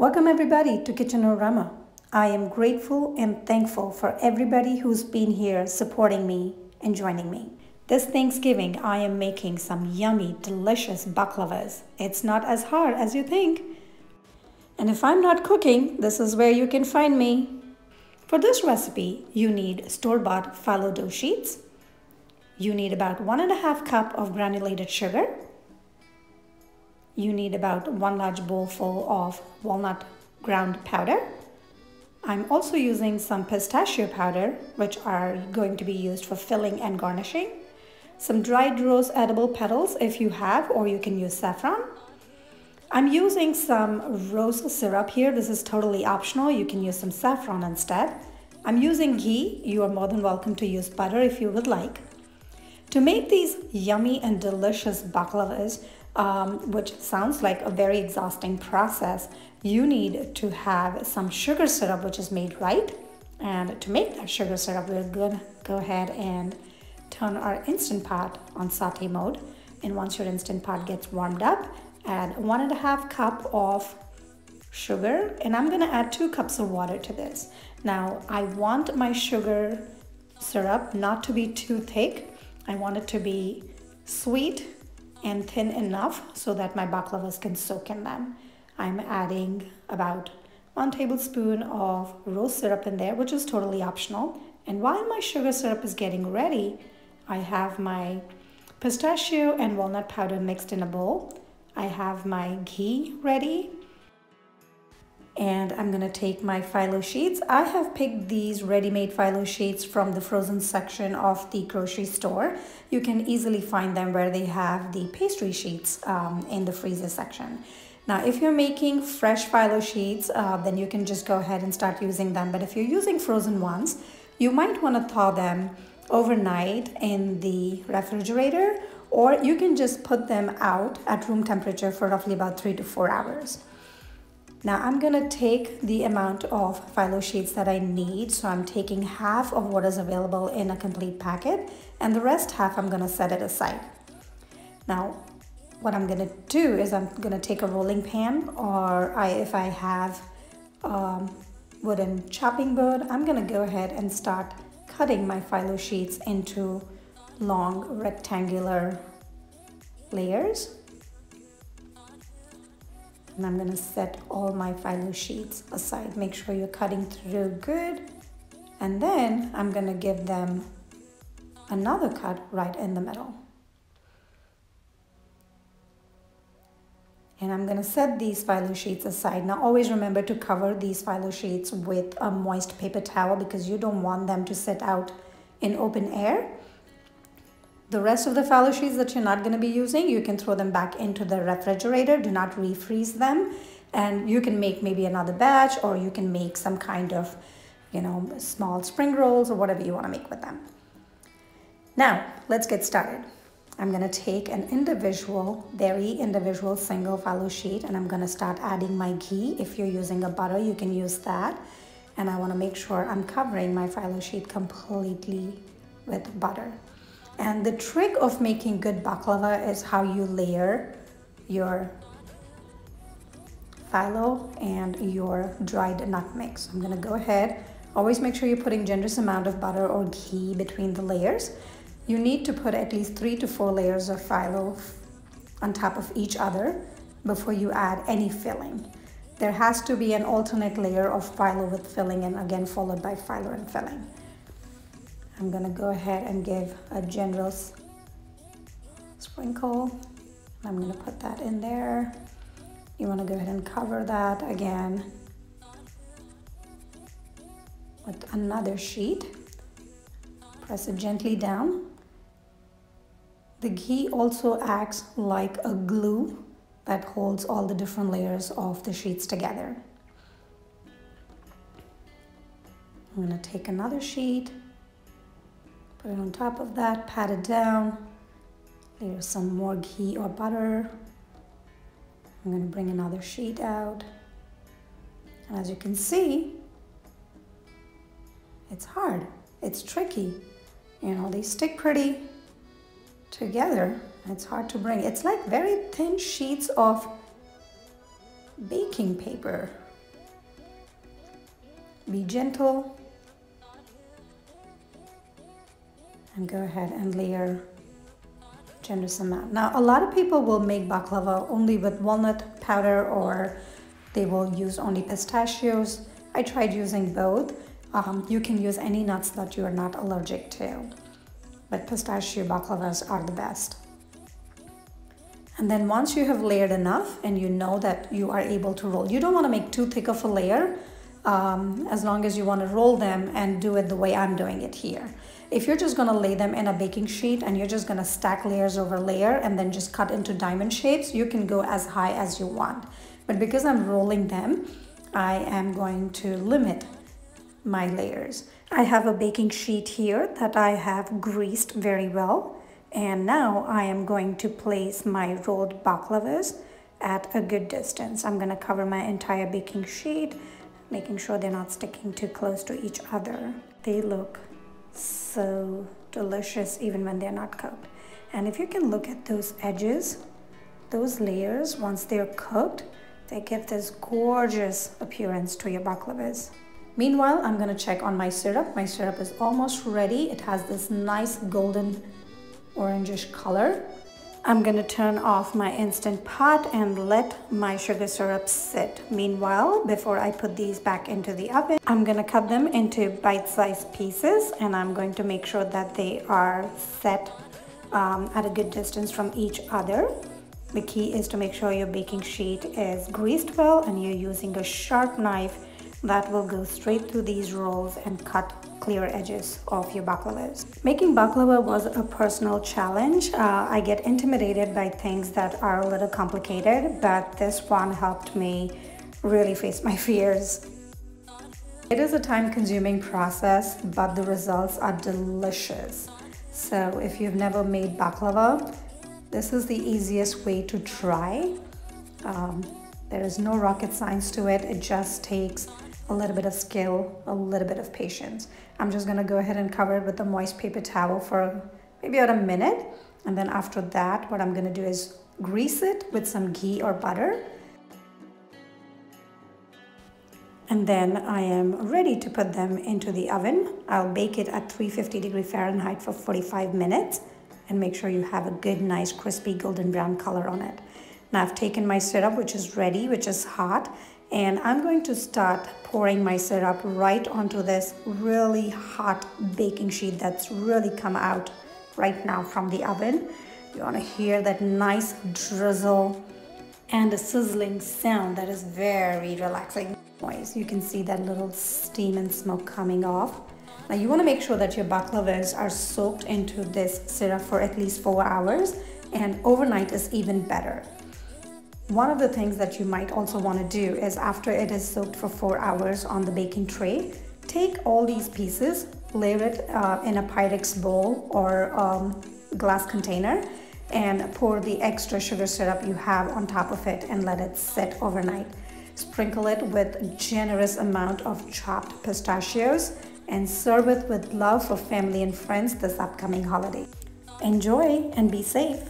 Welcome everybody to Kitchenorama. I am grateful and thankful for everybody who's been here supporting me and joining me. This Thanksgiving, I am making some yummy, delicious baklavas. It's not as hard as you think. And if I'm not cooking, this is where you can find me. For this recipe, you need store-bought phyllo dough sheets. You need about 1.5 cup of granulated sugar. You need about 1 large bowl full of walnut ground powder. I'm also using some pistachio powder, which are going to be used for filling and garnishing. Some dried rose edible petals if you have, or you can use saffron. I'm using some rose syrup here. This is totally optional. You can use some saffron instead. I'm using ghee. You are more than welcome to use butter if you would like. To make these yummy and delicious baklavas, which sounds like a very exhausting process, you need to have some sugar syrup which is made right. And to make that sugar syrup, we're going to go ahead and turn our Instant Pot on saute mode. And once your Instant Pot gets warmed up, add 1.5 cup of sugar, and I'm going to add 2 cups of water to this. Now, I want my sugar syrup not to be too thick. I want it to be sweet and thin enough so that my baklavas can soak in them. I'm adding about 1 tablespoon of rose syrup in there, which is totally optional. And while my sugar syrup is getting ready, I have my pistachio and walnut powder mixed in a bowl. I have my ghee ready. And I'm gonna take my phyllo sheets. I have picked these ready-made phyllo sheets from the frozen section of the grocery store. You can easily find them where they have the pastry sheets in the freezer section. Now, if you're making fresh phyllo sheets, then you can just go ahead and start using them. But if you're using frozen ones, you might wanna thaw them overnight in the refrigerator, or you can just put them out at room temperature for roughly about 3 to 4 hours. Now I'm gonna take the amount of phyllo sheets that I need. So I'm taking half of what is available in a complete packet, and the rest half I'm gonna set it aside. Now, what I'm gonna do is I'm gonna take a rolling pan, or if I have a wooden chopping board, I'm gonna go ahead and start cutting my phyllo sheets into long rectangular layers. And I'm gonna set all my phyllo sheets aside. Make sure you're cutting through good. And then I'm gonna give them another cut right in the middle. And I'm gonna set these phyllo sheets aside. Now always remember to cover these phyllo sheets with a moist paper towel because you don't want them to sit out in open air. The rest of the phyllo sheets that you're not going to be using, you can throw them back into the refrigerator. Do not refreeze them. And you can make maybe another batch, or you can make some kind of, small spring rolls or whatever you want to make with them. Now, let's get started. I'm going to take an very individual single phyllo sheet, and I'm going to start adding my ghee. If you're using a butter, you can use that. And I want to make sure I'm covering my phyllo sheet completely with butter. And the trick of making good baklava is how you layer your phyllo and your dried nut mix. I'm gonna go ahead, always make sure you're putting generous amount of butter or ghee between the layers. You need to put at least 3 to 4 layers of phyllo on top of each other before you add any filling. There has to be an alternate layer of phyllo with filling, and again followed by phyllo and filling. I'm gonna go ahead and give a generous sprinkle. I'm gonna put that in there. You wanna go ahead and cover that again with another sheet. Press it gently down. The ghee also acts like a glue that holds all the different layers of the sheets together. I'm gonna take another sheet, put it on top of that, pat it down, layer some more ghee or butter. I'm going to bring another sheet out. And as you can see, it's hard, it's tricky. They stick pretty together. It's hard to bring. It's like very thin sheets of baking paper Be gentle and go ahead and layer generous amount. Now, a lot of people will make baklava only with walnut powder, or they will use only pistachios. I tried using both. You can use any nuts that you are not allergic to, but pistachio baklavas are the best. And then once you have layered enough and you know that you are able to roll, you don't want to make too thick of a layer, as long as you want to roll them and do it the way I'm doing it here. If you're just going to lay them in a baking sheet and you're just going to stack layers over layer and then just cut into diamond shapes, you can go as high as you want. But because I'm rolling them, I am going to limit my layers. I have a baking sheet here that I have greased very well. And now I am going to place my rolled baklavas at a good distance. I'm going to cover my entire baking sheet, making sure they're not sticking too close to each other. They look so delicious even when they're not cooked. And if you can look at those edges, those layers, once they're cooked, they give this gorgeous appearance to your baklavas. Meanwhile, I'm going to check on my syrup. My syrup is almost ready. It has this nice golden orangish color. I'm going to turn off my instant pot and let my sugar syrup sit. Meanwhile, before I put these back into the oven, I'm going to cut them into bite-sized pieces, and I'm going to make sure that they are set at a good distance from each other. The key is to make sure your baking sheet is greased well and you're using a sharp knife that will go straight through these rolls and cut clear edges of your baklavas. Making baklava was a personal challenge. I get intimidated by things that are a little complicated, but this one helped me really face my fears. It is a time-consuming process, but the results are delicious. So if you've never made baklava, this is the easiest way to try. There is no rocket science to it. It just takes a little bit of skill, a little bit of patience. I'm just gonna go ahead and cover it with a moist paper towel for maybe about a minute. And then after that, what I'm gonna do is grease it with some ghee or butter. And then I am ready to put them into the oven. I'll bake it at 350°F for 45 minutes and make sure you have a good, nice, crispy golden brown color on it. Now I've taken my syrup, which is ready, which is hot, and I'm going to start pouring my syrup right onto this really hot baking sheet that's really come out right now from the oven. You want to hear that nice drizzle and a sizzling sound that is very relaxing noise. You can see that little steam and smoke coming off. Now you want to make sure that your baklavas are soaked into this syrup for at least 4 hours, and overnight is even better. One of the things that you might also want to do is, after it is soaked for 4 hours on the baking tray, take all these pieces, layer it in a Pyrex bowl or glass container, and pour the extra sugar syrup you have on top of it and let it sit overnight. Sprinkle it with a generous amount of chopped pistachios and serve it with love for family and friends this upcoming holiday. Enjoy and be safe.